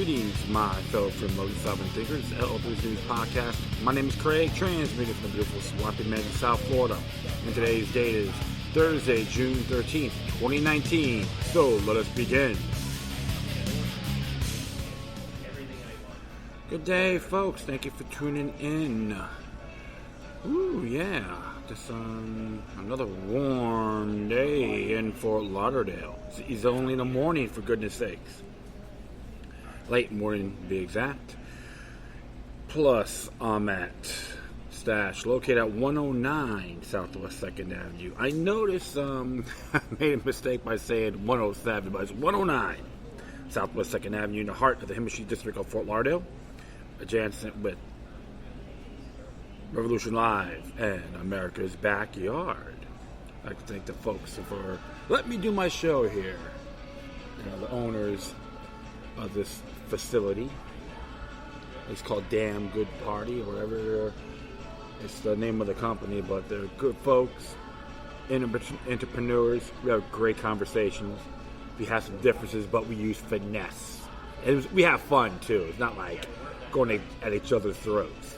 Greetings, my fellow remote solving thinkers, L3's News Podcast. My name is Craig, transmitting from the beautiful Swampy Man in South Florida. And today's date is Thursday, June 13th, 2019. So let us begin. Good day, folks. Thank you for tuning in. Ooh, yeah. Just another warm day in Fort Lauderdale. It's only in the morning, for goodness sakes. Late morning, to be exact. Plus, I'm at Stash, located at 109 Southwest 2nd Avenue. I noticed I made a mistake by saying 107, but it's 109 Southwest 2nd Avenue in the heart of the Himmelshire District of Fort Lauderdale, adjacent with Revolution Live and America's Backyard. I'd like to thank the folks for letting me do my show here. The owners of this facility. It's called Damn Good Party, or whatever. It's the name of the company, but they're good folks, entrepreneurs. We have great conversations. We have some differences, but we use finesse. And we have fun, too. It's not like going at each other's throats.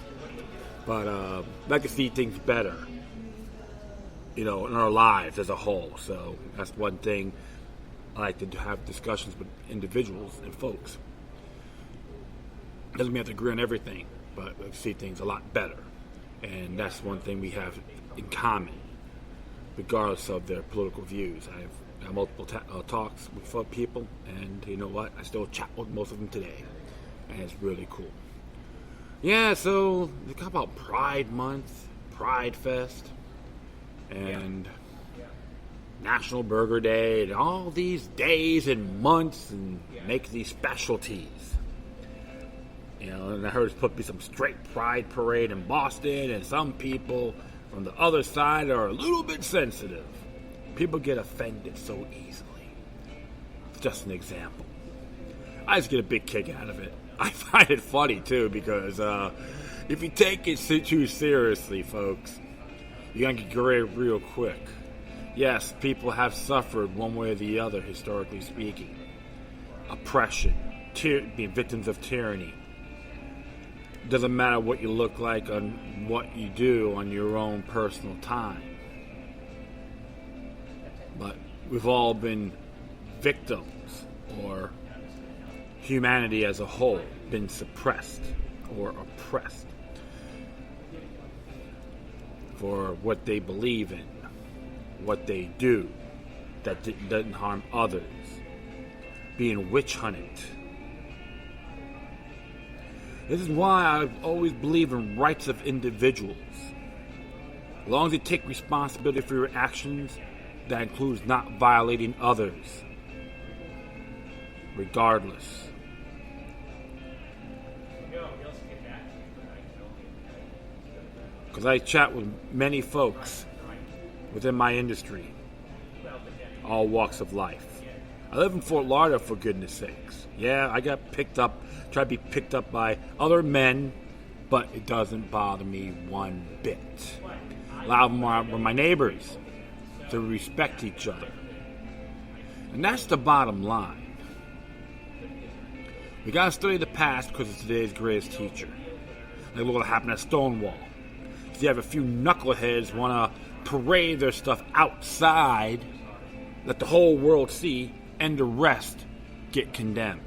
But I'd like to see things better, in our lives as a whole. So that's one thing. I like to have discussions with individuals and folks. Doesn't mean you have to agree on everything, but we see things a lot better. And that's one thing we have in common, regardless of their political views. I've had multiple talks with people, and you know what? I still chat with most of them today, and it's really cool. Yeah, so they talk about Pride Month, Pride Fest, and National Burger Day, and all these days and months, and make these specialties. And I heard there's supposed to be some straight pride parade in Boston, and some people from the other side are a little bit sensitive. People get offended so easily. It's just an example. I just get a big kick out of it. I find it funny, too, because if you take it too seriously, folks, you're going to get gray real quick. Yes, people have suffered one way or the other, historically speaking. Oppression, being victims of tyranny. Doesn't matter what you look like on what you do on your own personal time. But we've all been victims, or humanity as a whole, been suppressed or oppressed for what they believe in, what they do that doesn't harm others, being witch hunted. This is why I've always believed in rights of individuals. As long as you take responsibility for your actions, that includes not violating others, regardless. Because I chat with many folks within my industry, all walks of life. I live in Fort Lauderdale, for goodness sakes. Yeah, I got tried to be picked up by other men, but it doesn't bother me one bit. A lot of them were my neighbors, to respect each other. And that's the bottom line. We gotta study the past because it's today's greatest teacher. Like what happened at Stonewall. So you have a few knuckleheads want to parade their stuff outside, let the whole world see, and the rest get condemned.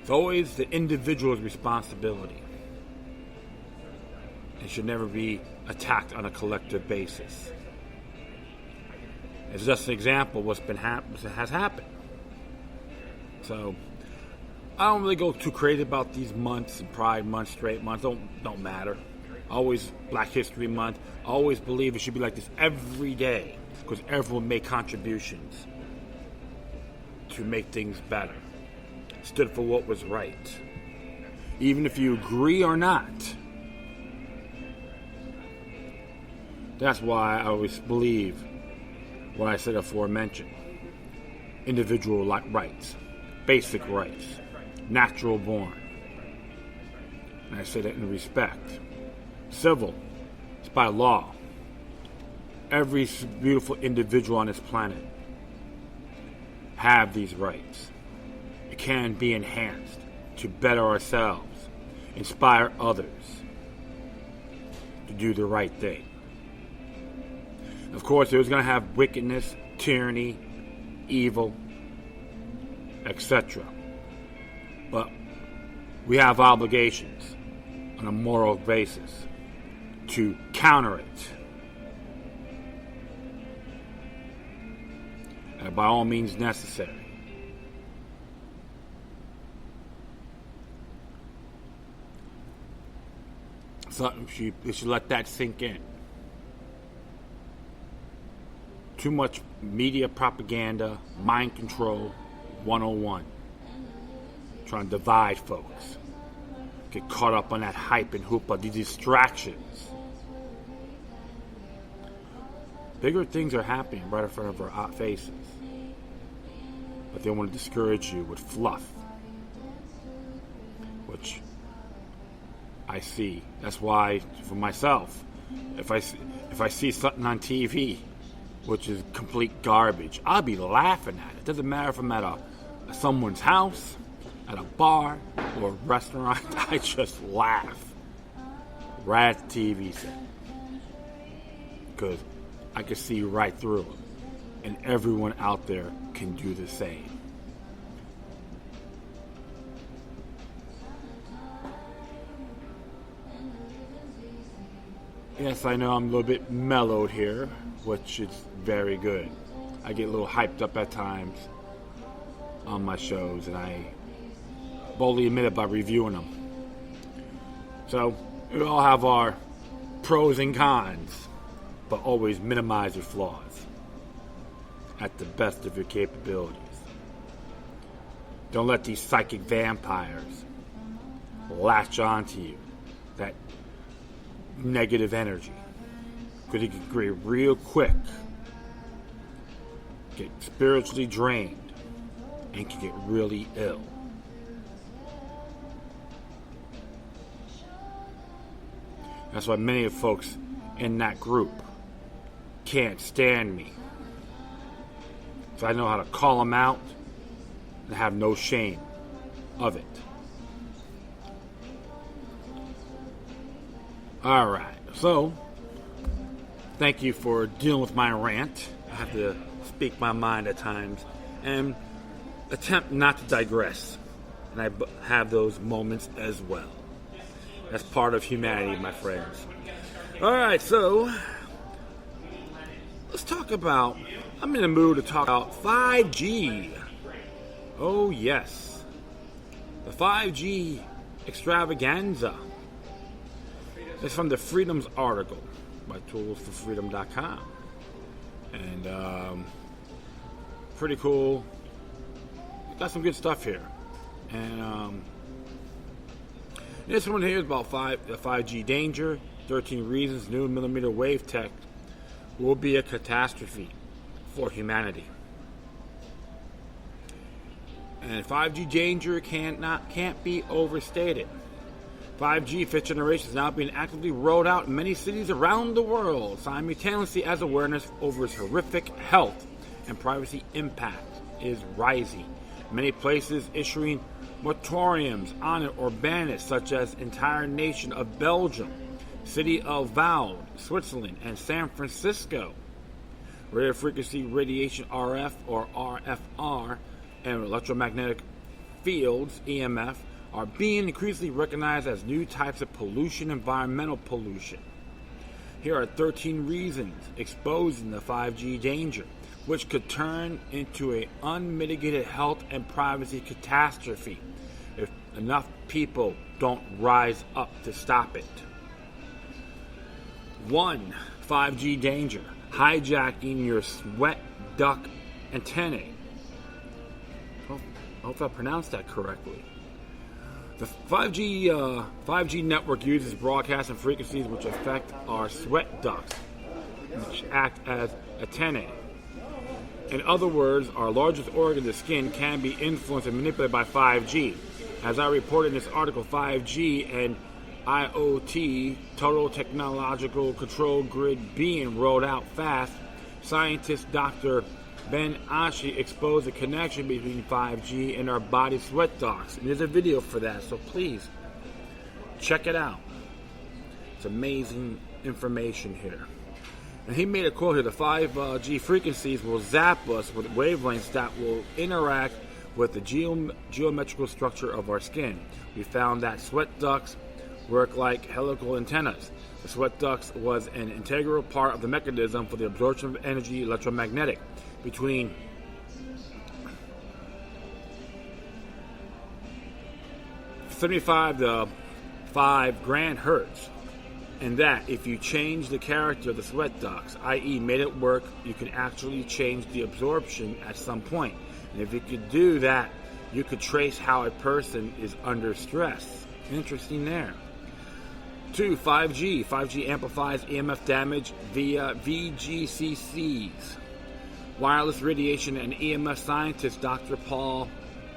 It's always the individual's responsibility. It should never be attacked on a collective basis. It's just an example of what's has happened. So I don't really go too crazy about these months, and Pride Month, straight months. Don't matter. Always Black History Month. I always believe it should be like this every day, because everyone made contributions to make things better. Stood for what was right, even if you agree or not. That's why I always believe what I said aforementioned. Individual rights, basic rights, natural born. And I say that in respect. Civil, it's by law. Every beautiful individual on this planet have these rights. It can be enhanced to better ourselves, inspire others to do the right thing. Of course, it was going to have wickedness, tyranny, evil, etc. But we have obligations on a moral basis to counter it. And by all means necessary. So you should let that sink in. Too much media propaganda, mind control, 101. Trying to divide folks. Get caught up on that hype and hoopla, these distractions. Bigger things are happening right in front of our faces. But they want to discourage you with fluff. Which I see. That's why, for myself, if I see something on TV which is complete garbage, I'll be laughing at it. Doesn't matter if I'm at someone's house, at a bar, or a restaurant. I just laugh right at the TV set because I can see right through them, and everyone out there can do the same. Yes, I know I'm a little bit mellowed here, which is very good. I get a little hyped up at times on my shows, and I boldly admit it by reviewing them. So, we all have our pros and cons, but always minimize your flaws at the best of your capabilities. Don't let these psychic vampires latch onto you, that negative energy, because it can get real quick, get spiritually drained, and can get really ill. That's why many of folks in that group can't stand me. So I know how to call them out and have no shame of it. Alright, so thank you for dealing with my rant. I have to speak my mind at times and attempt not to digress. And I have those moments as well. That's part of humanity, my friends. Alright, so let's talk about, I'm in the mood to talk about 5G. Oh yes, the 5G extravaganza. It's from the Freedoms article by toolsforfreedom.com. And pretty cool. Got some good stuff here. And this one here is about the 5G danger. 13 reasons new millimeter wave tech will be a catastrophe for humanity. And 5G danger can't be overstated. 5G fifth generation is now being actively rolled out in many cities around the world, simultaneously as awareness over its horrific health and privacy impact is rising. Many places issuing moratoriums on it or ban it, such as entire nation of Belgium, city of Vaud, Switzerland, and San Francisco. Radio frequency radiation RF or RFR and electromagnetic fields EMF are being increasingly recognized as new types of pollution, environmental pollution. Here are 13 reasons exposing the 5G danger, which could turn into an unmitigated health and privacy catastrophe if enough people don't rise up to stop it. 1. 5G danger. Hijacking your sweat duct antennae. I hope I pronounced that correctly. The 5G network uses broadcasting frequencies which affect our sweat ducts, which act as antennae. In other words, our largest organ, the skin, can be influenced and manipulated by 5G. As I reported in this article, 5G and IoT, total technological control grid, being rolled out fast. Scientist Dr. Ben Ashi exposed the connection between 5G and our body sweat ducts. And there's a video for that, so please check it out. It's amazing information here. And he made a quote here: the 5G frequencies will zap us with wavelengths that will interact with the geometrical structure of our skin. We found that sweat ducts work like helical antennas. The sweat ducts was an integral part of the mechanism for the absorption of energy electromagnetic between 75 to 5 grand hertz. And that if you change the character of the sweat ducts, i.e. made it work, you can actually change the absorption at some point. And if you could do that, you could trace how a person is under stress. Interesting there. 2. 5G. 5G amplifies EMF damage via VGCCs. Wireless radiation and EMF scientist Dr.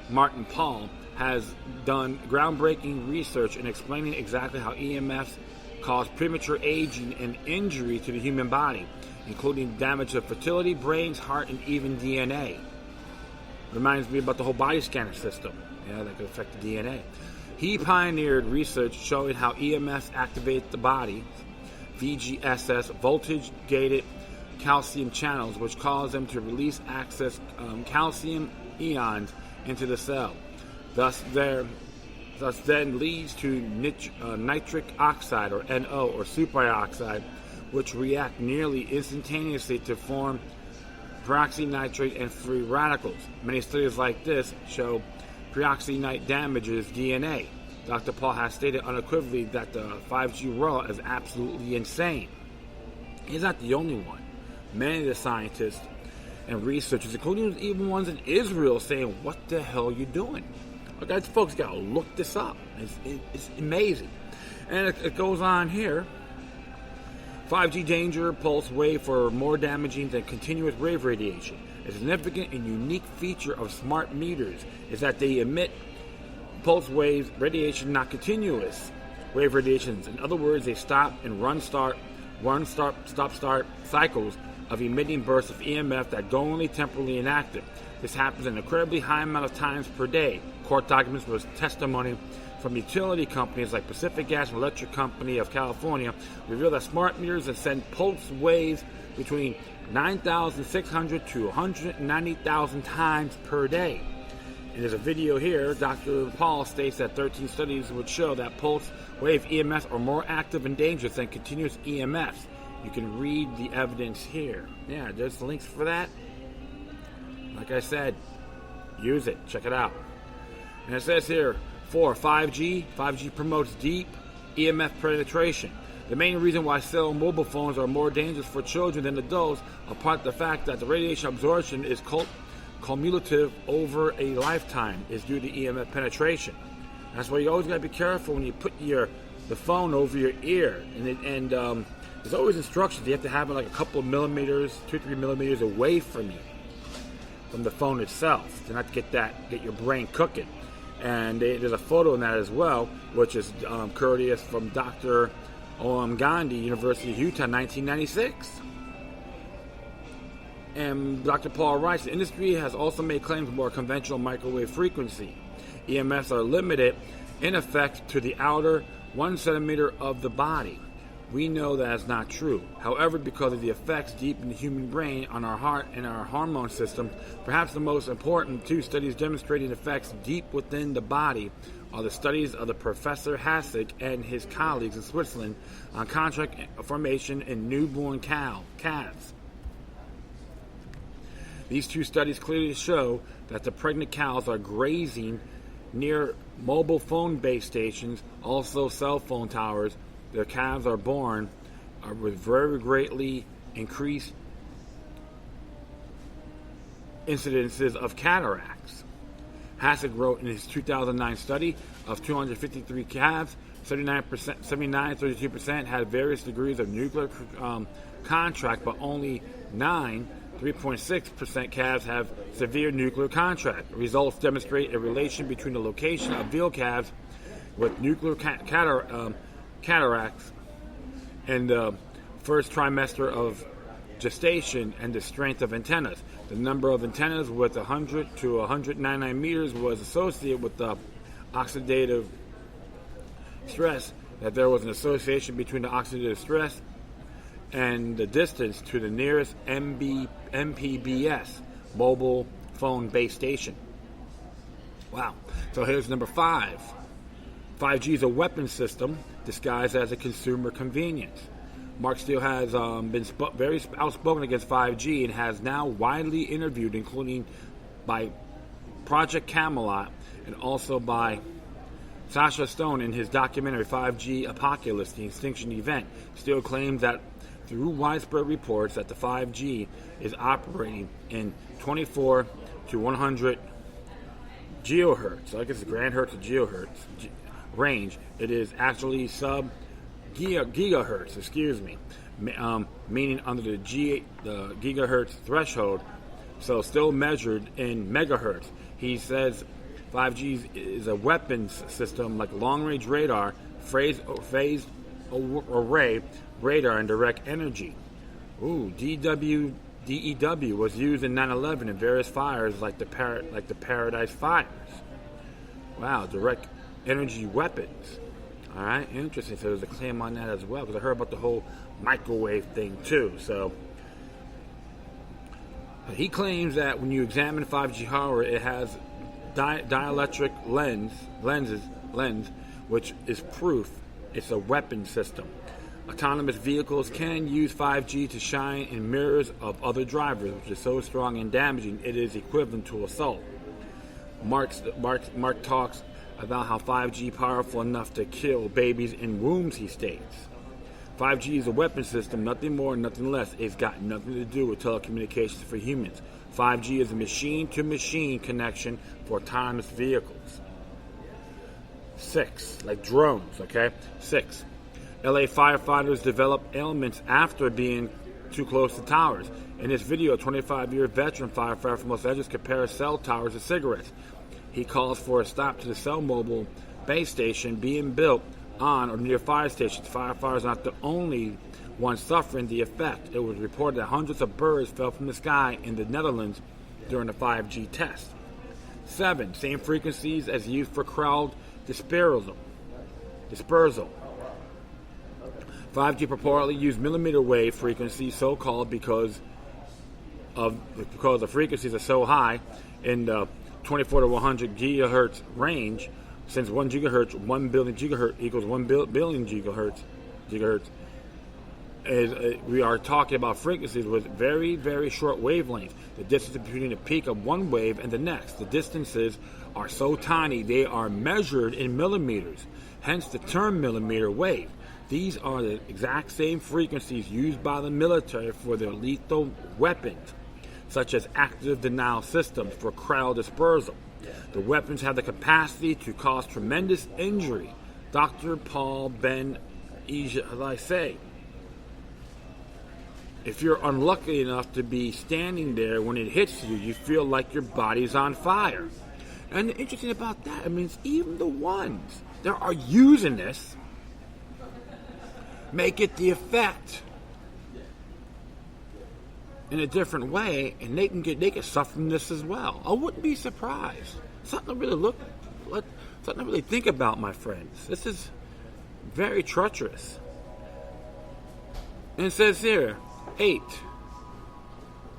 Martin Paul has done groundbreaking research in explaining exactly how EMFs cause premature aging and injury to the human body, including damage to fertility, brains, heart, and even DNA. Reminds me about the whole body scanner system. Yeah, that could affect the DNA. He pioneered research showing how EMFs activate the body, VGSS, voltage-gated calcium channels, which cause them to release excess calcium ions into the cell. Thus then leads to nitric oxide, or NO, or superoxide, which react nearly instantaneously to form peroxynitrate and free radicals. Many studies like this show peroxynitrate damages DNA. Dr. Paul has stated unequivocally that the 5G rollout is absolutely insane. He's not the only one. Many of the scientists and researchers, including even ones in Israel, saying, "What the hell are you doing?" Guys, folks, got to look this up. It's amazing. And it goes on here. 5G danger pulse wave for more damaging than continuous wave radiation. A significant and unique feature of smart meters is that they emit pulse waves, radiation, not continuous wave radiations. In other words, they stop and stop, start cycles of emitting bursts of EMF that go only temporarily inactive. This happens an incredibly high amount of times per day. Court documents with testimony from utility companies like Pacific Gas and Electric Company of California reveal that smart meters that send pulse waves between 9,600 to 190,000 times per day. And there's a video here. Dr. Paul states that 13 studies would show that pulse wave EMFs are more active and dangerous than continuous EMFs. You can read the evidence here. Yeah, there's links for that. Like I said, use it. Check it out. And it says here, 4. 5G. 5G promotes deep EMF penetration. The main reason why cell mobile phones are more dangerous for children than adults, apart from the fact that the radiation absorption is cumulative over a lifetime, is due to EMF penetration. That's why you always got to be careful when you put the phone over your ear. And there's always instructions. You have to have it like a couple of millimeters, 2-3 millimeters away from you, from the phone itself, to not get your brain cooking. And there's a photo in that as well, which is courteous from Dr. O.M. Gandhi, University of Utah, 1996. And Dr. Paul writes, the industry has also made claims of more conventional microwave frequency. EMFs are limited, in effect, to the outer 1 centimeter of the body. We know that is not true. However, because of the effects deep in the human brain on our heart and our hormone system, perhaps the most important 2 studies demonstrating effects deep within the body are the studies of the Professor Hasek and his colleagues in Switzerland on contract formation in newborn calves. These 2 studies clearly show that the pregnant cows are grazing near mobile phone base stations, also cell phone towers. Their calves are born with very greatly increased incidences of cataracts. Hasek wrote in his 2009 study of 253 calves, 32% had various degrees of nuclear contract, but only 3.6% calves have severe nuclear contract. Results demonstrate a relation between the location of veal calves with nuclear cataracts in the first trimester of gestation and the strength of antennas. The number of antennas with 100 to 199 meters was associated with the oxidative stress, that there was an association between the oxidative stress and the distance to the nearest MPBS, mobile phone base station. Wow. So here's number 5. 5G is a weapon system disguised as a consumer convenience. Mark Steele has been very outspoken against 5G and has now widely interviewed, including by Project Camelot and also by Sasha Stone in his documentary 5G Apocalypse, The Extinction Event. Steele claims that through widespread reports that the 5G is operating in 24 to 100 gigahertz, so I guess it's gigahertz to gigahertz range. It is actually gigahertz, meaning under the gigahertz threshold, so still measured in megahertz. He says 5G is a weapons system like long-range radar, phased array radar, and direct energy. DEW was used in 9/11 in various fires like the Paradise Fires. Wow, direct energy weapons. All right, interesting. So there's a claim on that as well, because I heard about the whole microwave thing too. So he claims that when you examine 5G hardware, it has dielectric lens, which is proof it's a weapon system. Autonomous vehicles can use 5G to shine in mirrors of other drivers, which is so strong and damaging it is equivalent to assault. Mark talks about how 5G powerful enough to kill babies in wombs, he states. 5G is a weapon system, nothing more, nothing less. It's got nothing to do with telecommunications for humans. 5G is a machine-to-machine connection for autonomous vehicles. 6, like drones, okay? 6. LA firefighters develop ailments after being too close to towers. In this video, a 25-year veteran firefighter from Los Angeles compares cell towers to cigarettes. He calls for a stop to the cell mobile base station being built on or near fire stations. Firefighters are not the only ones suffering the effect. It was reported that hundreds of birds fell from the sky in the Netherlands during the 5G test. 7. Same frequencies as used for crowd dispersal. 5G purportedly used millimeter wave frequencies, so called because the frequencies are so high in the 24 to 100 gigahertz range. Since 1 gigahertz, 1 billion gigahertz equals 1 billion gigahertz. We are talking about frequencies with very, very short wavelengths. The distance between the peak of one wave and the next. The distances are so tiny they are measured in millimeters, hence the term millimeter wave. These are the exact same frequencies used by the military for their lethal weapons, such as active denial systems for crowd dispersal. The weapons have the capacity to cause tremendous injury. Dr. Paul Ben say, if you're unlucky enough to be standing there when it hits you, you feel like your body's on fire. And the interesting about that, I mean, it's even the ones that are using this make it the effect in a different way, and they can suffer from this as well. I wouldn't be surprised. Something to really think about, my friends. This is very treacherous. And it says here, 8,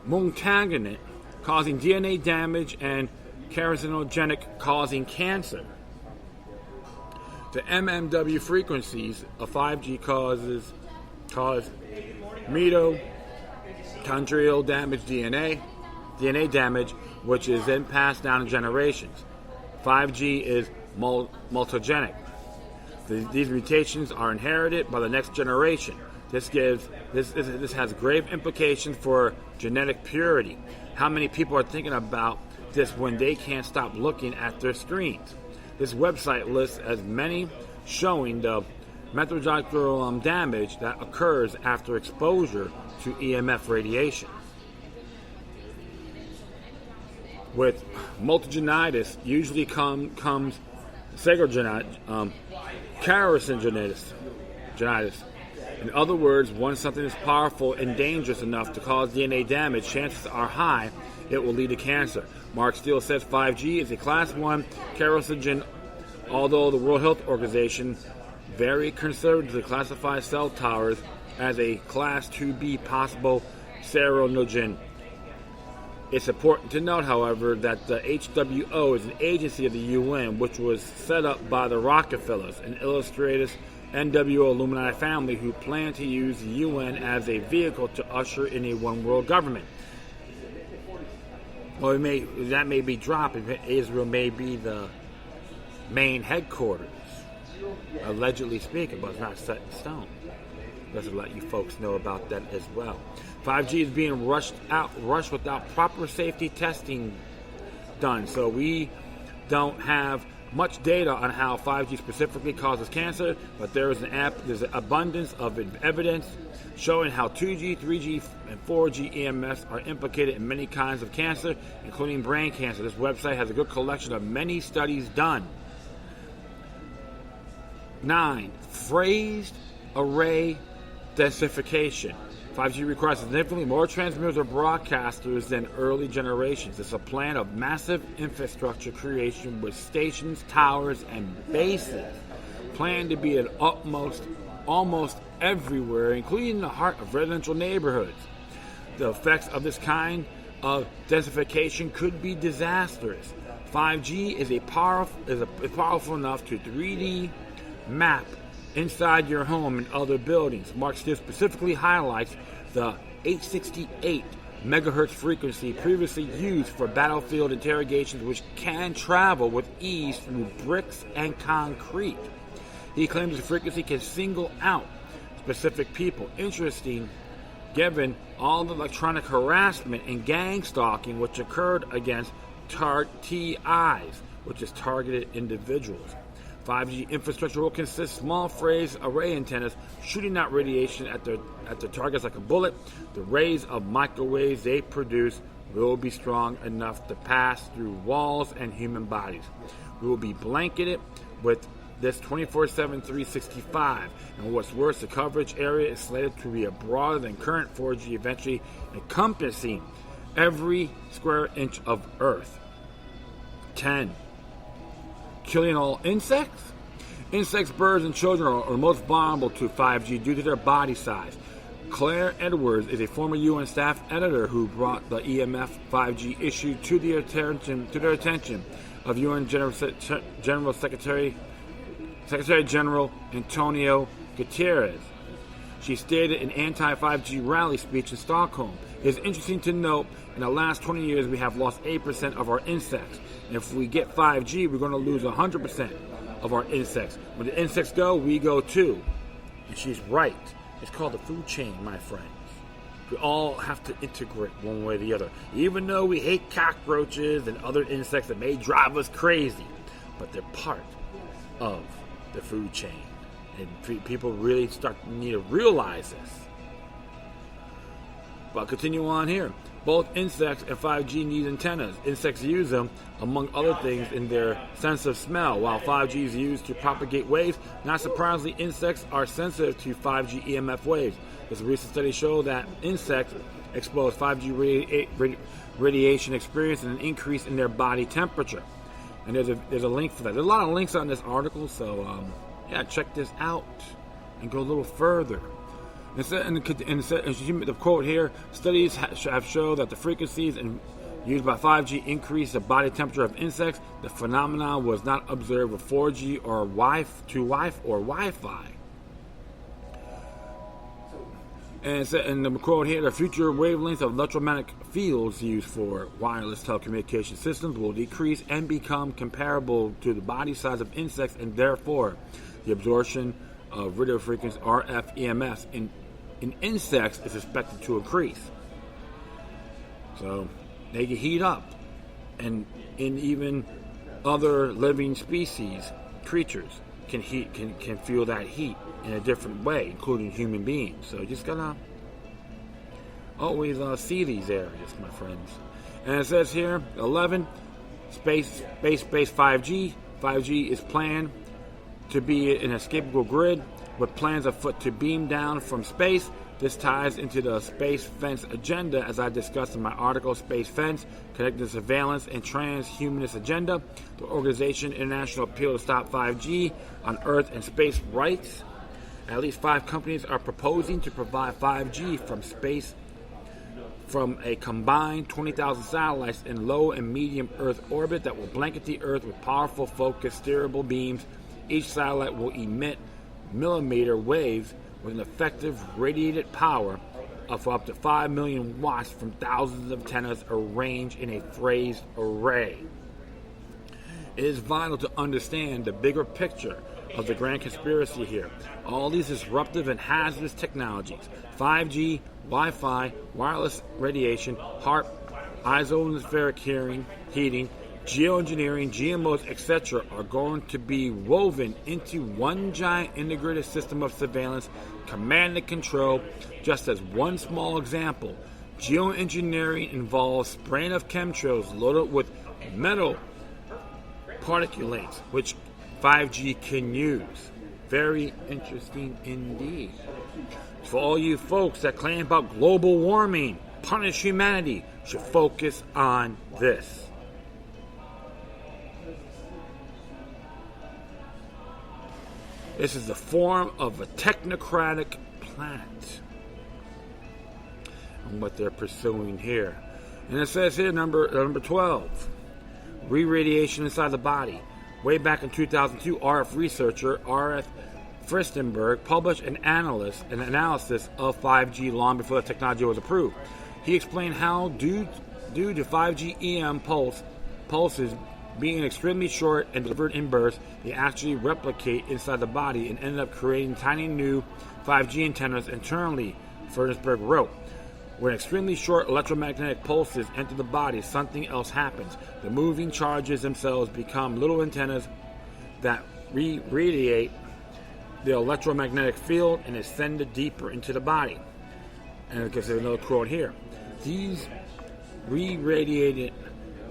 mutagenet, causing DNA damage and carcinogenic, causing cancer. The MMW frequencies of 5G cause mitochondrial damage, DNA damage, which is then passed down in generations. 5G is multogenic. These mutations are inherited by the next generation. This has grave implications for genetic purity. How many people are thinking about this when they can't stop looking at their screens? This website lists as many, showing the methodological damage that occurs after exposure to EMF radiation. With multigenitis, usually comes carcinogenitis. In other words, once something is powerful and dangerous enough to cause DNA damage, chances are high it will lead to cancer. Mark Steele says 5G is a Class 1 carcinogen, although the World Health Organization very conservatively classifies cell towers as a Class 2B possible carcinogen. It's important to note, however, that the HWO is an agency of the UN, which was set up by the Rockefellers, an illustrious NWO Illuminati family who plan to use the UN as a vehicle to usher in a one-world government. Well, that may be dropped. Israel may be the main headquarters, allegedly speaking, but it's not set in stone. Just to let you folks know about that as well. 5G is being rushed without proper safety testing done. So we don't have much data on how 5G specifically causes cancer, but there's an abundance of evidence showing how 2G, 3G, and 4G EMFs are implicated in many kinds of cancer, including brain cancer. This website has a good collection of many studies done. 9. Phased array densification. 5G requires significantly more transmitters or broadcasters than early generations. It's a plan of massive infrastructure creation with stations, towers, and bases planned to be at almost everywhere, including the heart of residential neighborhoods. The effects of this kind of densification could be disastrous. 5G is powerful enough to 3D map inside your home and other buildings. Mark Steele specifically highlights the 868 megahertz frequency previously used for battlefield interrogations, which can travel with ease through bricks and concrete. He claims the frequency can single out specific people. Interesting, given all the electronic harassment and gang stalking which occurred against TIs, which is targeted individuals. 5G infrastructure will consist of small phased array antennas shooting out radiation at their targets like a bullet. The rays of microwaves they produce will be strong enough to pass through walls and human bodies. We will be blanketed with this 24/7, 365. And what's worse, the coverage area is slated to be broader than current 4G, eventually encompassing every square inch of Earth. 10. Killing all insects? Insects, birds, and children are most vulnerable to 5G due to their body size. Claire Edwards is a former UN staff editor who brought the EMF 5G issue to their attention of UN General Secretary General Antonio Guterres. She stated in an anti-5G rally speech in Stockholm. It is interesting to note, in the last 20 years, we have lost 8% of our insects. And if we get 5G, we're going to lose 100% of our insects. When the insects go, we go too. And she's right. It's called the food chain, my friends. We all have to integrate one way or the other. Even though we hate cockroaches and other insects that may drive us crazy, but they're part of the food chain. And people really need to realize this. But I'll continue on here. Both insects and 5G need antennas. Insects use them, among other things, in their sense of smell, while 5G is used to propagate waves. Not surprisingly, insects are sensitive to 5G EMF waves. This recent study showed that insects exposed 5G radiation experience an increase in their body temperature. And there's a link for that. There's a lot of links on this article, so check this out and go a little further. The quote here, studies have shown that the frequencies used by 5G increase the body temperature of insects. The phenomenon was not observed with 4G or Wi-Fi. And the quote here, the future wavelengths of electromagnetic fields used for wireless telecommunication systems will decrease and become comparable to the body size of insects, and therefore the absorption of radio frequency RF EMFs in insects is expected to increase. So they can heat up, and even other living species, creatures, can feel that heat in a different way, including human beings. So you just gotta always see these areas, my friends. And it says here, 11, space-based 5G. 5G is planned to be an escapable grid with plans afoot to beam down from space. This ties into the Space Fence agenda, as I discussed in my article, Space Fence, Connected Surveillance and Transhumanist Agenda, the organization International Appeal to Stop 5G on Earth and Space Rights. At least 5 companies are proposing to provide 5G from space from a combined 20,000 satellites in low and medium Earth orbit that will blanket the Earth with powerful focused steerable beams. Each satellite will emit millimeter waves with an effective radiated power of up to 5 million watts from thousands of antennas arranged in a phased array. It is vital to understand the bigger picture of the grand conspiracy here. All these disruptive and hazardous technologies, 5G, Wi-Fi, wireless radiation, HAARP, ionospheric heating, geoengineering, GMOs, etc., are going to be woven into one giant integrated system of surveillance, command and control. Just as one small example, geoengineering involves spraying of chemtrails loaded with metal particulates, which 5G can use. Very interesting indeed. For all you folks that claim about global warming, punish humanity, should focus on this. This is the form of a technocratic planet, and what they're pursuing here. And it says here, number 12, re-radiation inside the body. Way back in 2002, RF researcher R.F. Fristenberg published an analysis of 5G long before the technology was approved. He explained how, due to 5G EM pulses being extremely short and delivered in bursts, they actually replicate inside the body and ended up creating tiny new 5G antennas internally, Fristenberg wrote. When extremely short electromagnetic pulses enter the body, something else happens. The moving charges themselves become little antennas that radiate the electromagnetic field and ascend it deeper into the body. And it gives another quote here. These re-radiated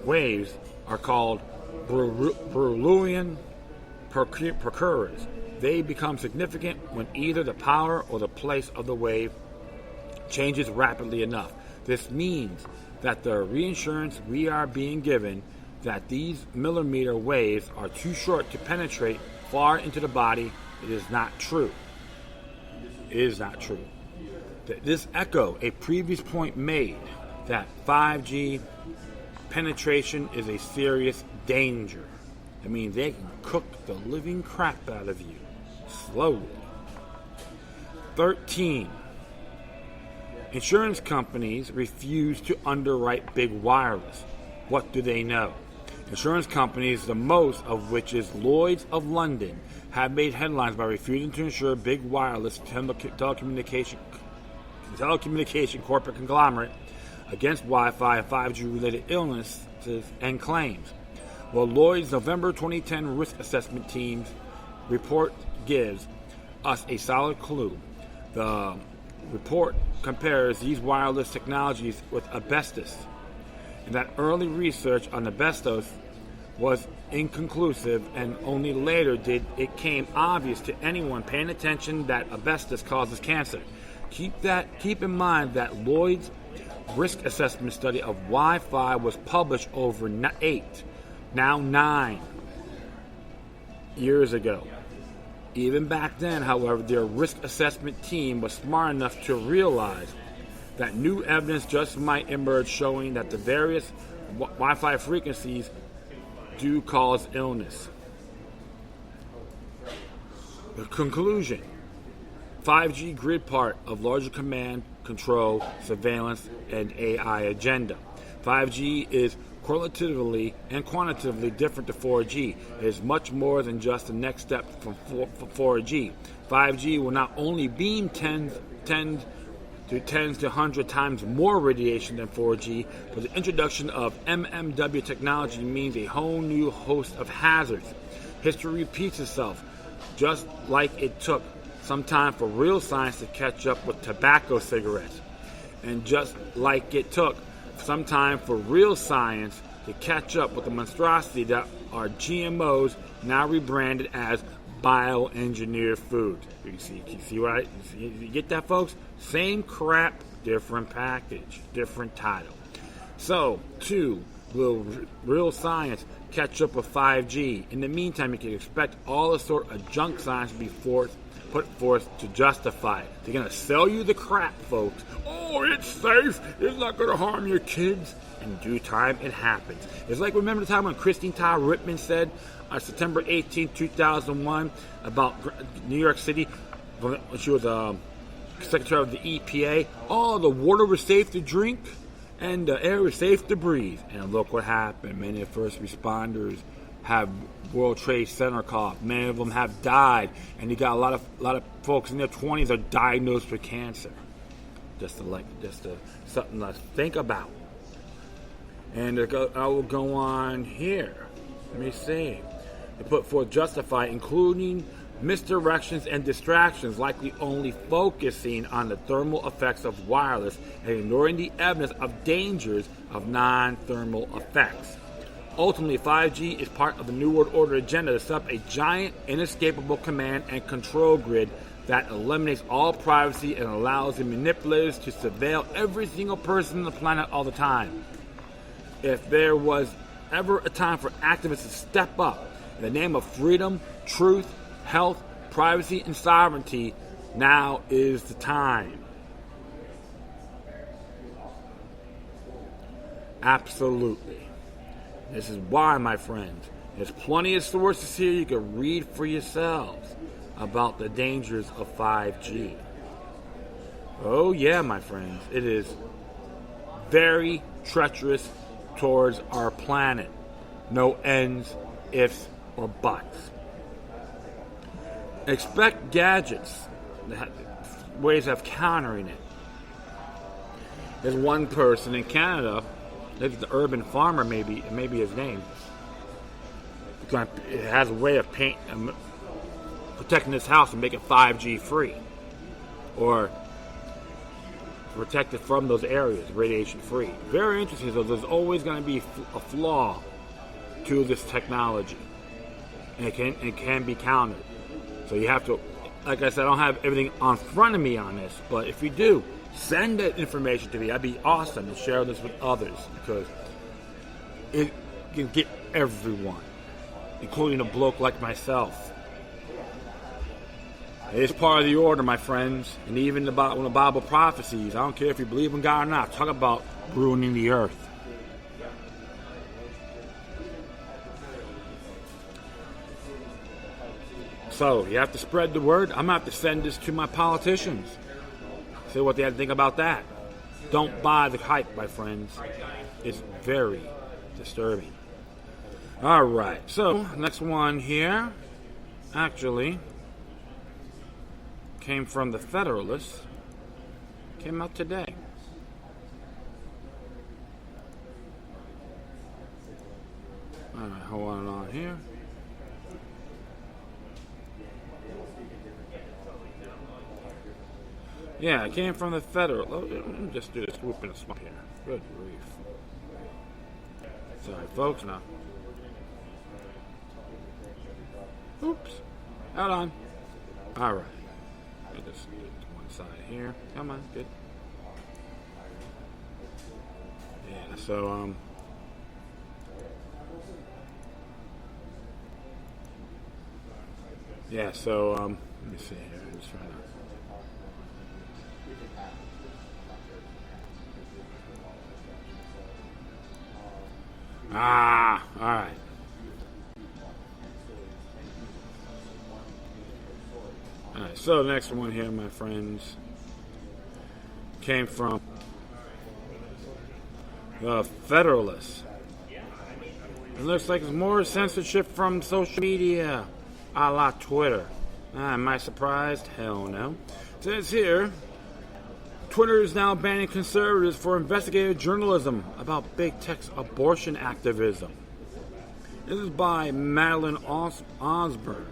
waves are called Brillouin precursors. They become significant when either the power or the place of the wave changes rapidly enough. This means that the reassurance we are being given that these millimeter waves are too short to penetrate far into the body, it is not true. It is not true. This echo a previous point made that 5G penetration is a serious danger. I mean, they can cook the living crap out of you slowly. 13. Insurance companies refuse to underwrite big wireless. What do they know? Insurance companies, the most of which is Lloyd's of London, have made headlines by refusing to insure big wireless telecommunication corporate conglomerate against Wi-Fi and 5G related illnesses and claims. Well, Lloyd's November 2010 risk assessment team's report gives us a solid clue. The report compares these wireless technologies with asbestos, and that early research on asbestos was inconclusive, and only later did it become obvious to anyone paying attention that asbestos causes cancer. Keep in mind that Lloyd's risk assessment study of Wi-Fi was published over 9 years ago. Even back then, however, their risk assessment team was smart enough to realize that new evidence just might emerge showing that the various Wi-Fi frequencies do cause illness. The conclusion: 5G grid part of larger command, control, surveillance, and AI agenda. 5G is qualitatively and quantitatively different to 4G. It is much more than just the next step from 4G. 5G will not only beam 10 to 100 times more radiation than 4G, but the introduction of MMW technology means a whole new host of hazards. History repeats itself, just like it took some time for real science to catch up with tobacco cigarettes, and just like it took some time for real science to catch up with the monstrosity that are GMOs, now rebranded as bioengineered food. You see what you get that, folks? Same crap, different package, different title. So, 2, will real science catch up with 5G? In the meantime, you can expect all the sort of junk science to be put forth to justify it. They're going to sell you the crap, folks. Oh, it's safe. It's not going to harm your kids. In due time, it happens. It's like, remember the time when Christine Todd Rittman said on September 18, 2001, about New York City, when she was secretary of the EPA, oh, the water was safe to drink and the air was safe to breathe. And look what happened. Many of the first responders have World Trade Center cough. Many of them have died, and you got a lot of folks in their 20s are diagnosed with cancer. Just something to think about. And I will go on here. Let me see. They put forth justify, including misdirections and distractions, likely only focusing on the thermal effects of wireless and ignoring the evidence of dangers of non-thermal effects. Ultimately, 5G is part of the New World Order agenda to set up a giant, inescapable command and control grid that eliminates all privacy and allows the manipulators to surveil every single person on the planet all the time. If there was ever a time for activists to step up in the name of freedom, truth, health, privacy, and sovereignty, now is the time. Absolutely. This is why, my friends, there's plenty of sources here you can read for yourselves about the dangers of 5G. Oh yeah, my friends, it is very treacherous towards our planet. No ends, ifs, or buts. Expect gadgets, ways of countering it. There's one person in Canada, maybe the urban farmer, maybe his name. It has a way of protecting his house and make it 5G free, or protect it from those areas, radiation free. Very interesting. So there's always going to be a flaw to this technology, and it can be countered. So you have to, like I said, I don't have everything on front of me on this, but if you do, send that information to me. That'd be awesome, and share this with others, because it can get everyone, including a bloke like myself. It's part of the order, my friends, and even about when the Bible prophecies, I don't care if you believe in God or not, talk about ruining the earth. So, you have to spread the word. I'm going to have to send this to my politicians. See what they have to think about that. Don't buy the hype, my friends. It's very disturbing. All right, so next one here, actually, came from the Federalist. Came out today. All right, hold on here. Yeah, it came from the Federal. Let me just do this whoop and a swap here. Good grief. Sorry, folks, now. Oops. Hold on. All right. Let me just get to one side here. Come on, good. Yeah, so, let me see here. I'm just trying to. All right. All right, so the next one here, my friends, came from the Federalist. It looks like it's more censorship from social media, a la Twitter. Am I surprised? Hell no. It says here, Twitter is now banning conservatives for investigative journalism about big tech's abortion activism. This is by Madeline Osborne.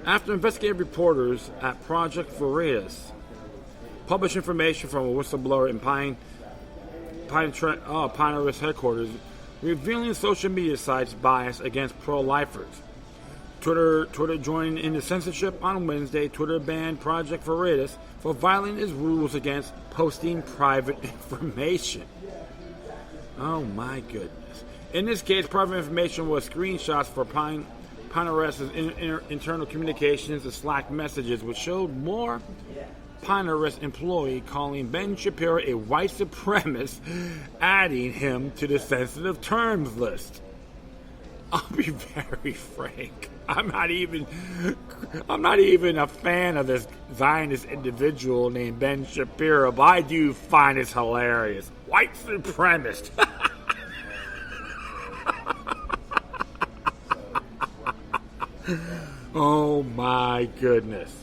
After investigative reporters at Project Veritas published information from a whistleblower in Pinterest headquarters revealing social media sites' bias against pro-lifers, Twitter joined in the censorship on Wednesday. Twitter banned Project Veritas for violating its rules against posting private information. Oh my goodness. In this case, private information was screenshots for Pinterest's internal communications and Slack messages, which showed more Pinterest employee calling Ben Shapiro a white supremacist, adding him to the sensitive terms list. I'll be very frank. I'm not even a fan of this Zionist individual named Ben Shapiro, but I do find it hilarious. White supremacist. Oh my goodness.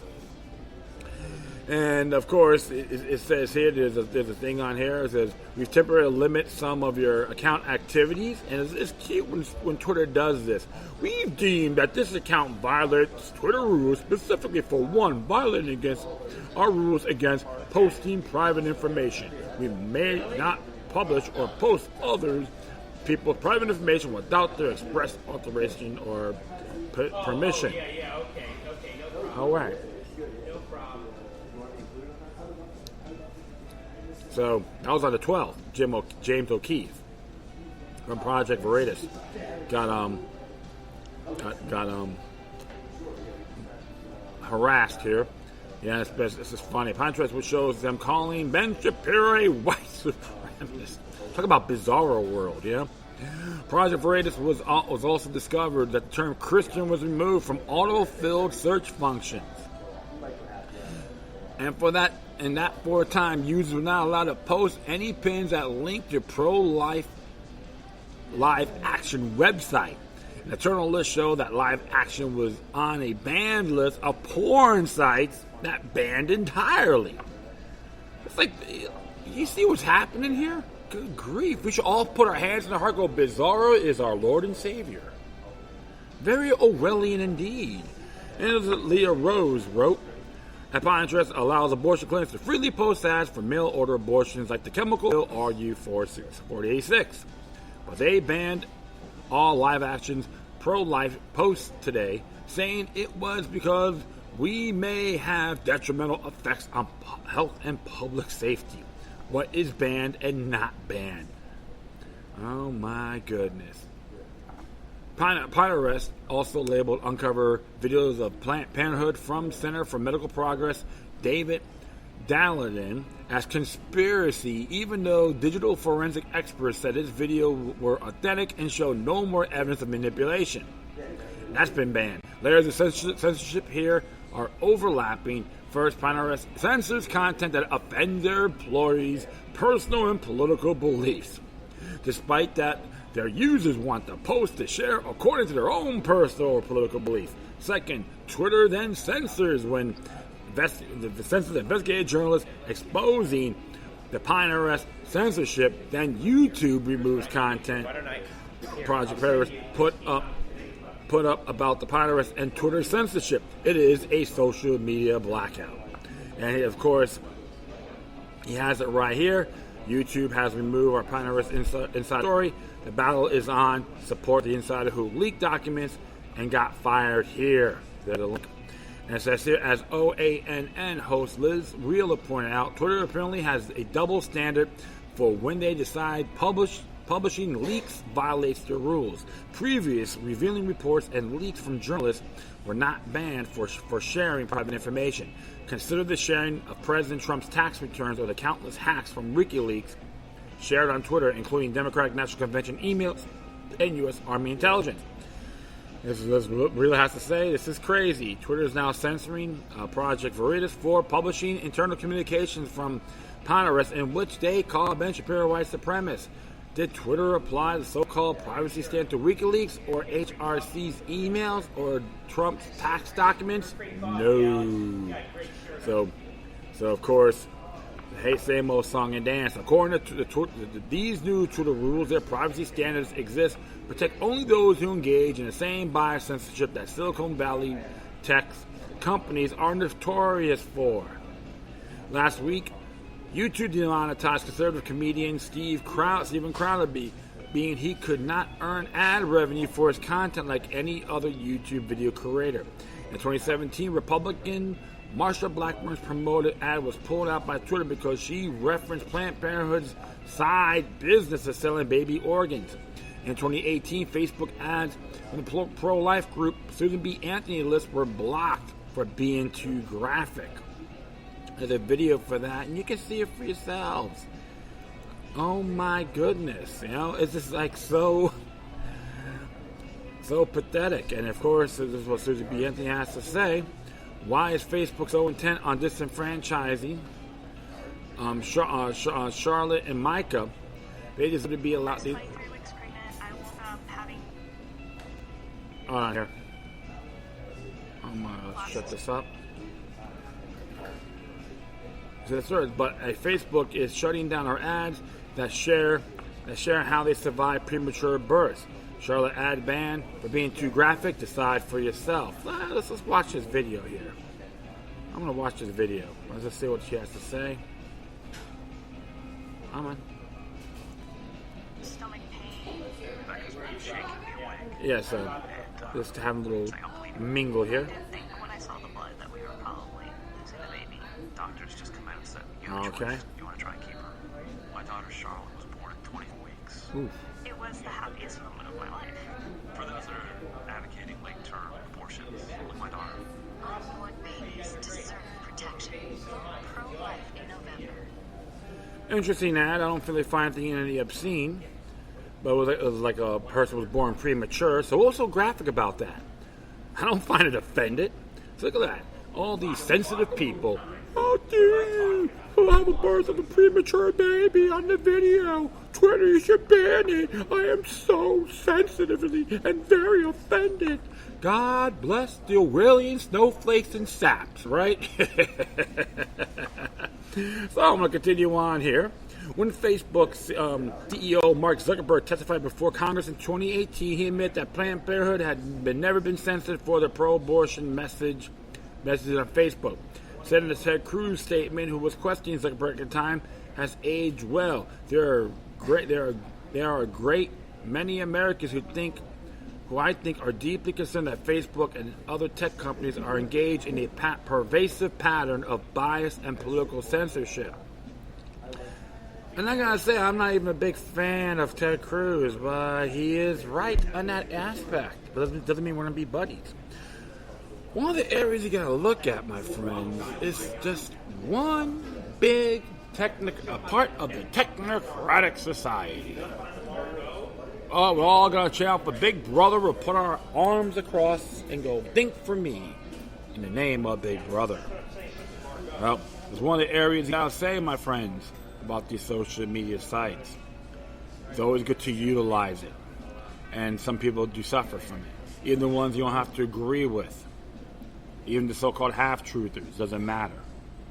And of course, it says here, there's a thing on here. It says, we've temporarily limited some of your account activities. And it's cute when Twitter does this. We've deemed that this account violates Twitter rules, specifically for one, violating against our rules against posting private information. We may not publish or post others people's private information without their express authorization or permission. Okay, no problem. All right. No problem. So that was on the 12th. James O'Keefe from Project Veritas got harassed here. Yeah, this is funny. Pinterest, which shows them calling Ben Shapiro a white supremacist. Talk about bizarro world, yeah. Project Veritas was also discovered that the term Christian was removed from auto-filled search functions, and for a time, users were not allowed to post any pins that linked to pro-life Live Action website. An internal list showed that Live Action was on a banned list of porn sites that banned entirely. It's like, you see what's happening here? Good grief. We should all put our hands in our heart and go, Bizarro is our Lord and Savior. Very Orwellian indeed. And as Leah Rose wrote, that Pinterest allows abortion clinics to freely post ads for mail-order abortions like the chemical pill RU486. But they banned all Live Action's pro-life posts today, saying it was because we may have detrimental effects on health and public safety. What is banned and not banned? Oh my goodness. Pinterest also labeled uncover videos of Planned Parenthood from Center for Medical Progress David Daladin as conspiracy, even though digital forensic experts said his video were authentic and showed no more evidence of manipulation. That's been banned. Layers of censorship here are overlapping. First, Pinterest censors content that offends their employees' personal and political beliefs, despite that their users want the post to share according to their own personal or political beliefs. Second, Twitter then censors when the censors investigative journalists exposing the Pinterest censorship. Then YouTube removes content Project Paris put up about the Pinterest and Twitter censorship. It is a social media blackout. And of course, he has it right here. YouTube has removed our Pinterest inside story. The battle is on. Support the insider who leaked documents and got fired here. There's a link. And it says here, as OANN host Liz Wheeler pointed out, Twitter apparently has a double standard for when they decide publishing leaks violates their rules. Previous revealing reports and leaks from journalists were not banned for sharing private information. Consider the sharing of President Trump's tax returns or the countless hacks from WikiLeaks shared on Twitter, including Democratic National Convention emails and U.S. Army intelligence. This really has to say, this is crazy. Twitter is now censoring Project Veritas for publishing internal communications from Pinterest in which they call Ben Shapiro white supremacist. Did Twitter apply the so-called privacy standard to WikiLeaks or HRC's emails or Trump's tax documents? No. So of course, hey, same old song and dance. According to these new Twitter rules, their privacy standards exist protect only those who engage in the same bias censorship that Silicon Valley tech companies are notorious for. Last week, YouTube demonetized conservative comedian Stephen Crowderby being he could not earn ad revenue for his content like any other YouTube video creator. In 2017, Republican Marsha Blackburn's promoted ad was pulled out by Twitter because she referenced Planned Parenthood's side business of selling baby organs. In 2018, Facebook ads from the pro-life group Susan B. Anthony list were blocked for being too graphic. There's a video for that, and you can see it for yourselves. Oh my goodness, it's just like so pathetic. And of course, this is what Susan B. Anthony has to say. Why is Facebook so intent on disenfranchising Charlotte and Micah? They deserve to be allowed. Here. I'm gonna shut this up. But Facebook is shutting down our ads that share how they survive premature births. Charlotte ad ban for being too graphic. Decide for yourself. Let's watch this video here. I'm gonna watch this video. Let's just see what she has to say. Come on. Stomach pain. Yeah, so just having a little mingle here. When I saw the blood that we were probably losing the baby. Doctors just come out and said, you have a Okay. choice. You want to try and keep her. My daughter Charlotte was born at 24 weeks. Oof. It was the happiest moment of my life. For those that are advocating late-term abortions, like my daughter, Unborn babies deserve protection. Pro-life in November. Interesting ad. I don't really find anything any obscene, but it was like a person was born premature. So what's so graphic about that? I don't find it offended. So look at that. All these sensitive people. Oh, dude, we'll have a birth of a premature baby on the video. Twitter, you should ban it. I am so sensitively and very offended. God bless the Orwellian snowflakes and saps, right? So I'm going to continue on here. When Facebook's CEO Mark Zuckerberg testified before Congress in 2018, he admitted that Planned Parenthood had never been censored for their pro-abortion messages on Facebook. Senator Ted Cruz' statement, who was questioning Zuckerberg at the time, has aged well. There are great many Americans who I think are deeply concerned that Facebook and other tech companies are engaged in a pervasive pattern of bias and political censorship. And I gotta say, I'm not even a big fan of Ted Cruz, but he is right on that aspect. But doesn't mean we're gonna be buddies. One of the areas you gotta look at, my friends, is just one big part of the technocratic society. Oh, we're all gonna shout for Big Brother. We'll put our arms across and go, think for me, in the name of Big Brother. Well, it's one of the areas you gotta say, my friends, about these social media sites. It's always good to utilize it. And some people do suffer from it. Even the ones you don't have to agree with. Even the so-called half-truthers, doesn't matter.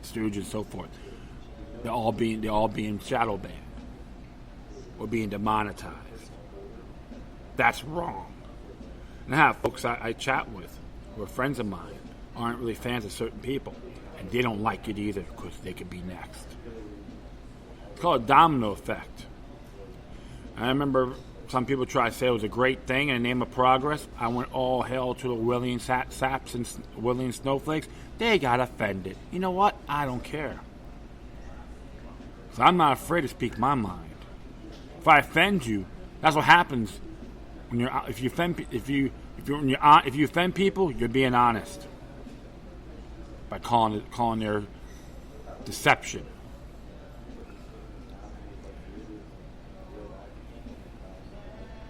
Stooges and so forth. They're all being shadow banned. Or being demonetized. That's wrong. And I have folks I chat with, who are friends of mine, aren't really fans of certain people. And they don't like it either, because they could be next. It's called a domino effect. I remember some people try to say it was a great thing in the name of progress. I went all hell to the William saps and William snowflakes. They got offended. You know what? I don't care. So I'm not afraid to speak my mind. If I offend you, that's what happens when if you offend people, you're being honest by calling their deception.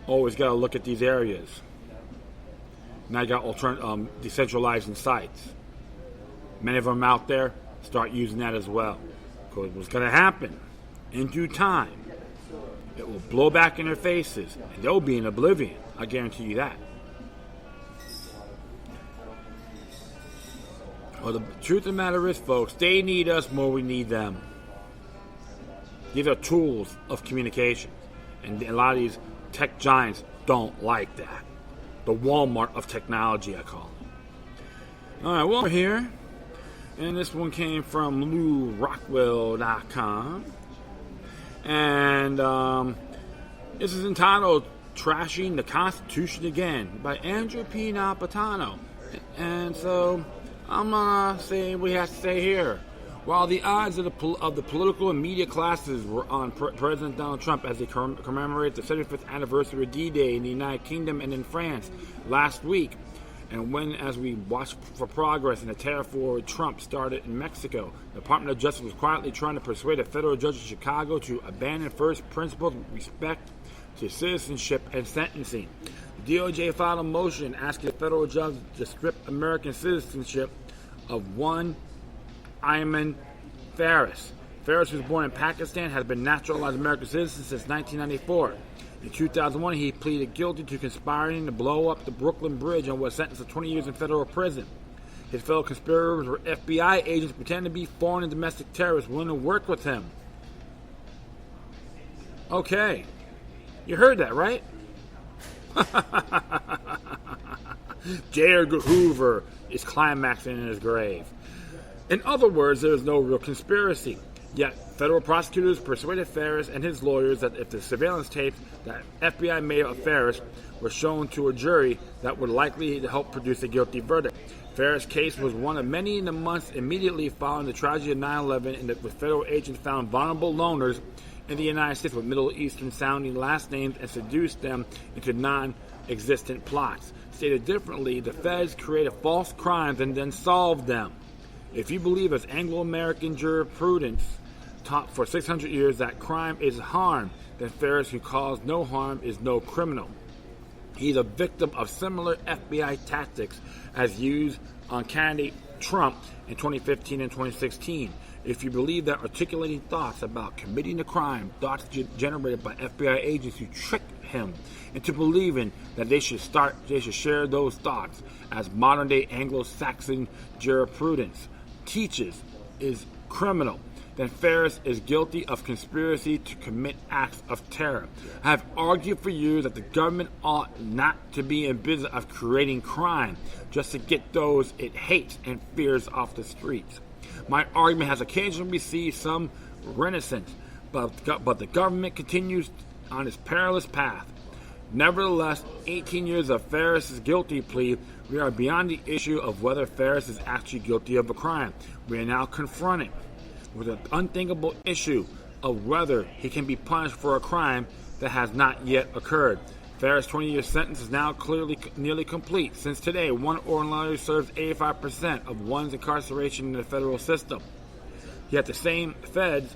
Always got to look at these areas. Now you got decentralizing sites. Many of them out there, start using that as well. Because what's going to happen in due time, it will blow back in their faces, and they'll be in oblivion. I guarantee you that. Well, the truth of the matter is, folks, they need us more we need them. These are tools of communication. And a lot of these tech giants don't like that. The Walmart of technology, I call it. All right, well, we're here. And this one came from LouRockwell.com. And This is entitled Trashing the Constitution Again by Andrew P. Napolitano. And so I'm going to say what we have to say here. While the odds of the political and media classes were on President Donald Trump as he commemorated the 75th anniversary of D-Day in the United Kingdom and in France last week, and as we watched for progress in the terror forward Trump started in Mexico, the Department of Justice was quietly trying to persuade a federal judge in Chicago to abandon first principles with respect to citizenship and sentencing. The DOJ filed a motion asking the federal judge to strip American citizenship of one Ayman Faris. Faris was born in Pakistan, has been naturalized American citizen since 1994. In 2001, he pleaded guilty to conspiring to blow up the Brooklyn Bridge and was sentenced to 20 years in federal prison. His fellow conspirators were FBI agents pretending to be foreign and domestic terrorists willing to work with him. Okay. You heard that, right? J. Edgar Hoover is climaxing in his grave. In other words, there is no real conspiracy. Yet, federal prosecutors persuaded Faris and his lawyers that if the surveillance tapes that FBI made of Faris were shown to a jury, that would likely help produce a guilty verdict. Faris' case was one of many in the months immediately following the tragedy of 9/11, in which federal agents found vulnerable loners in the United States with Middle Eastern-sounding last names and seduced them into non-existent plots. Stated differently, the feds created false crimes and then solved them. If you believe, as Anglo-American jurisprudence taught for 600 years, that crime is harm, then Faris, who caused no harm, is no criminal. He's a victim of similar FBI tactics as used on candidate Trump in 2015 and 2016. If you believe that articulating thoughts about committing a crime, thoughts generated by FBI agents who tricked him into believing that they should share those thoughts, as modern-day Anglo-Saxon jurisprudence teaches, is criminal, then Faris is guilty of conspiracy to commit acts of terror. I have argued for years that the government ought not to be in business of creating crime just to get those it hates and fears off the streets. My argument has occasionally received some renaissance, but the government continues on its perilous path. Nevertheless, 18 years of Faris' guilty plea, we are beyond the issue of whether Faris is actually guilty of a crime. We are now confronted with an unthinkable issue of whether he can be punished for a crime that has not yet occurred. Faris' 20-year sentence is now clearly nearly complete. Since today, one ordinarily serves 85% of one's incarceration in the federal system. Yet the same feds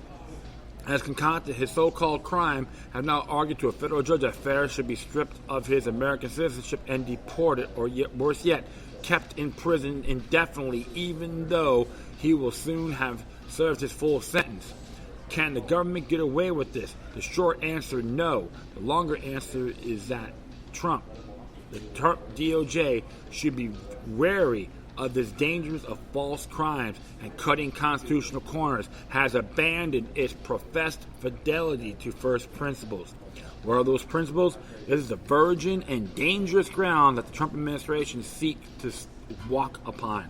has concocted his so-called crime have now argued to a federal judge that Faris should be stripped of his American citizenship and deported, or yet worse yet, kept in prison indefinitely, even though he will soon have served his full sentence. Can the government get away with this? The short answer, no. The longer answer is that Trump, the DOJ, should be wary of this dangerous of false crimes and cutting constitutional corners, has abandoned its professed fidelity to first principles. What are those principles? This is the virgin and dangerous ground that the Trump administration seeks to walk upon.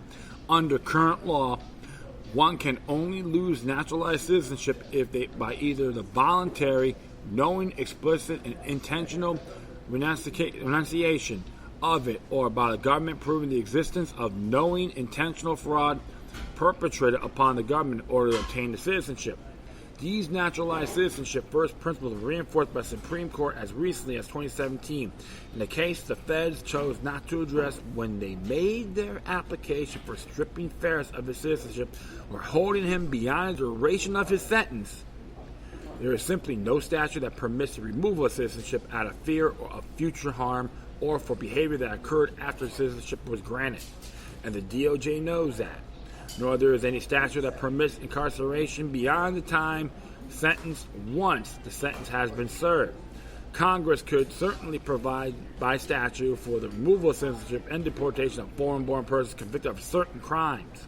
Under current law, one can only lose naturalized citizenship by either the voluntary, knowing, explicit, and intentional renunciation of it, or by the government proving the existence of knowing, intentional fraud perpetrated upon the government in order to obtain the citizenship. These naturalized citizenship first principles were reinforced by the Supreme Court as recently as 2017. In the case the feds chose not to address when they made their application for stripping Faris of his citizenship or holding him beyond the duration of his sentence, there is simply no statute that permits the removal of citizenship out of fear of future harm or for behavior that occurred after citizenship was granted. And the DOJ knows that. Nor there is any statute that permits incarceration beyond the time sentenced once the sentence has been served. Congress could certainly provide by statute for the removal of citizenship and deportation of foreign-born persons convicted of certain crimes.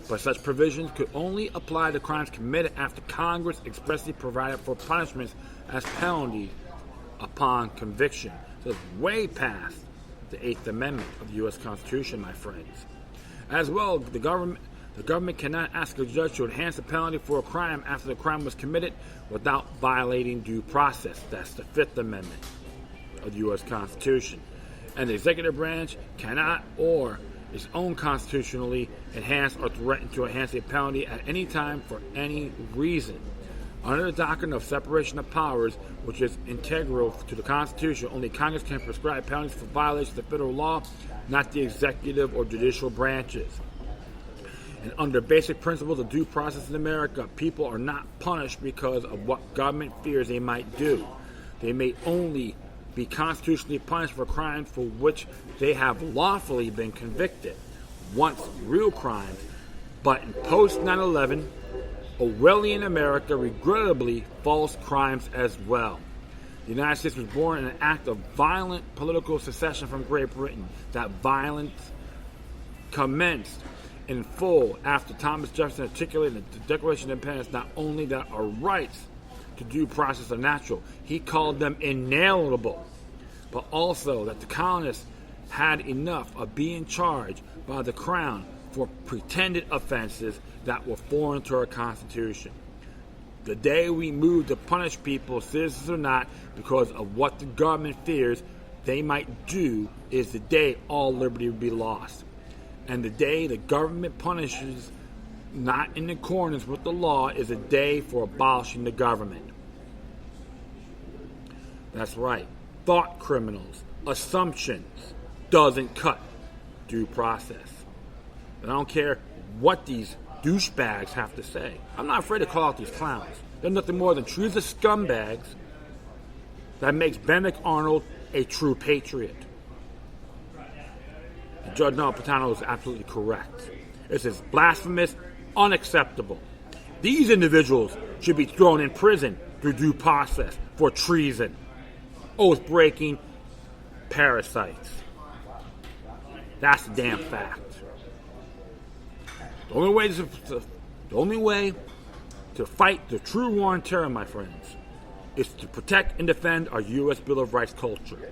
But such provisions could only apply to crimes committed after Congress expressly provided for punishments as penalties upon conviction. So it's way past the 8th Amendment of the U.S. Constitution, my friends. As well, the government The government cannot ask a judge to enhance the penalty for a crime after the crime was committed without violating due process. That's the Fifth Amendment of the U.S. Constitution. And the executive branch cannot or is unconstitutionally enhance or threaten to enhance a penalty at any time for any reason. Under the doctrine of separation of powers, which is integral to the Constitution, only Congress can prescribe penalties for violations of federal law, not the executive or judicial branches. And under basic principles of due process in America, people are not punished because of what government fears they might do. They may only be constitutionally punished for crimes for which they have lawfully been convicted, once real crimes, but in post 9/11, Orwellian America, regrettably, false crimes as well. The United States was born in an act of violent political secession from Great Britain. That violence commenced in full after Thomas Jefferson articulated the Declaration of Independence, not only that our rights to due process are natural, he called them inalienable, but also that the colonists had enough of being charged by the Crown for pretended offenses that were foreign to our Constitution. The day we move to punish people, citizens or not, because of what the government fears they might do is the day all liberty will be lost. And the day the government punishes not in accordance with the law is a day for abolishing the government. That's right. Thought criminals, assumptions, doesn't cut due process. And I don't care what these douchebags have to say. I'm not afraid to call out these clowns. They're nothing more than treasonous scumbags that makes Benedict Arnold a true patriot. And Judge Napolitano is absolutely correct. This is blasphemous, unacceptable. These individuals should be thrown in prison through due process for treason, oath-breaking parasites. That's the damn fact. The only way to fight the true war on terror, my friends, is to protect and defend our U.S. Bill of Rights culture.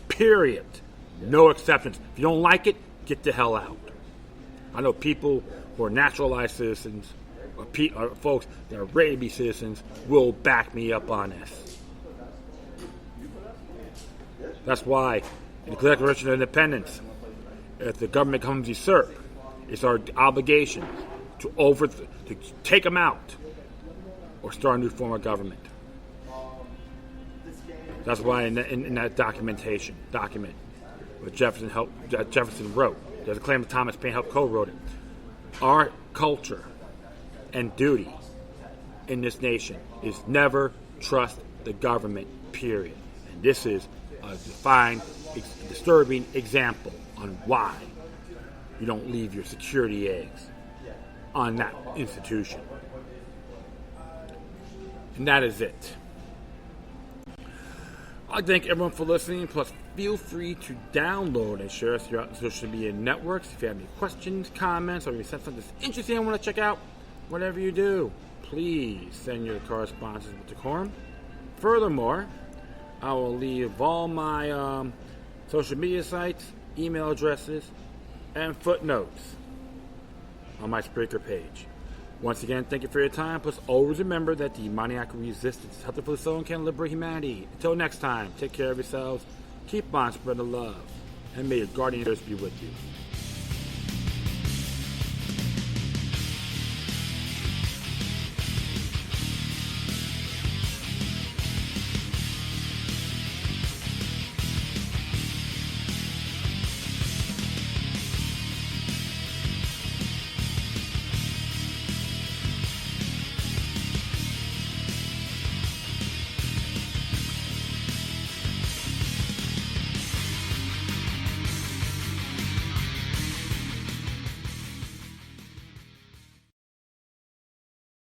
Period. No exceptions. If you don't like it, get the hell out. I know people who are naturalized citizens, or folks that are ready to be citizens, will back me up on this. That's why in the Declaration of Independence, if the government comes to usurp, it's our obligation to take them out or start a new form of government. That's why in that document what Jefferson wrote, there's a claim that Thomas Paine helped co-wrote it. Our culture and duty in this nation is never trust the government, period. And this is a defined, disturbing example on why you don't leave your security eggs on that institution. And that is it. I thank everyone for listening. Plus, feel free to download and share us throughout the social media networks. If you have any questions, comments, or you send something that's interesting I want to check out, whatever you do, please send your correspondence with decorum. Furthermore, I will leave all my social media sites, email addresses, and footnotes on my Spreaker page. Once again, thank you for your time. Plus, always remember that the demoniac resistance is healthy for the soul and can liberate humanity. Until next time, take care of yourselves, keep on spreading love, and may your guardian angels be with you.